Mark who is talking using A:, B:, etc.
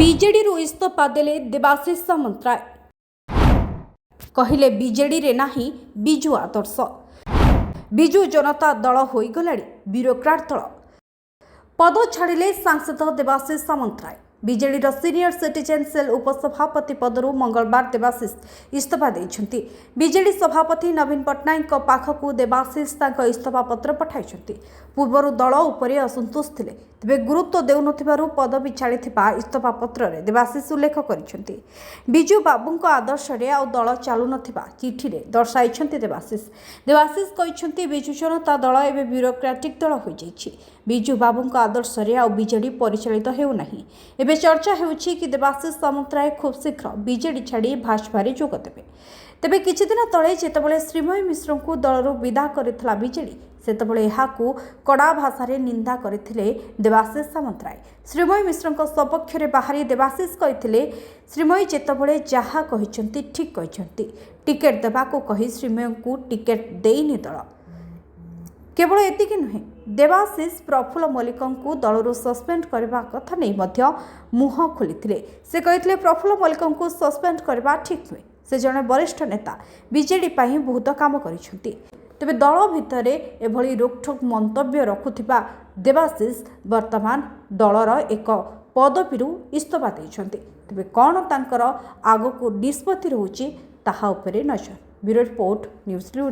A: BJD इस्तीफा देले देवाशीष सामंतराय कहले बीजेडी रे नाही बिजु आदर्श। बिजु जनता दल होईगलाणी ब्यूरोक्राट दल। पद छाड़िले सांसद Debashish Samantaray. BJD senior citizen cell उपसभापति पदरू मंगलवार देवाशीष इस्तीफा देइछन्ति। बीजेडी सभापति नवीन पट्टनायक पाखकु देवाशीष इस्तीफा पत्र पठाइछन्ति। पूर्वरु दल उपरे असंतोष थिले, तेबे गुरुत्व देउनथिबारु पदवी छाड़िथिबा इस्तीफा पत्र रे देवाशीष उल्लेख करिछन्ति। बिजु बाबुंको आदर्श रे आ दल चालु नथिबा चिठी रे दर्शाइछन्ति देवाशीष। देवाशीष कहिछन्ति बिजु जनता दल एबे ब्यूरोक्रेटिक दल होई जाइछि। बिजु बाबुंको आदर्श रे आ बीजेडी परिचालित हेउ नाही। एबे चर्चा हेउछि कि देवाशीष सामंतराय खूब शीघ्र बीजेडी छाड़ी भाजपा जोग देबे। तेबे किछि दिन तळे जेतेबेले श्रीमय मिश्र को दलरू विदा करितला बीजेडी सेतेबेले एहाकू कड़ा भाषा रे निंदा करथिले देवाशीष सामंतराय। श्रीमय मिश्र सपक्ष रे बाहरी देवाशीष कहिथिले श्रीमय जेतेबेले जहा कहिसंती ठीक कहिसंती। टिकेट देबाकू कहि श्रीमय को टिकेट देइनि दल। केवल एतिकी नुहे, देवाशीष प्रफुल्ल मल्लिकन को दलरू सस्पेंड करबा कथा नहीं मध्य मुह खोलिथिले। से कहिथिले प्रफुल्ल मल्लिकन को सस्पेंड करबा ठीक नुहे। से जने वरिष्ठ नेता, बीजेडी पाई बहुत काम करिसंती। तेबे दल भितर एभली रोकठोक मंतव्य रखुथिबा देवाशीष वर्तमान दलर एक पदवीरू इस्तीफा देइछन्ति। तेबे कोन तांकर आगो को निष्पत्ति रहउची ताहा उपरे नजर। Bureau report news luddi.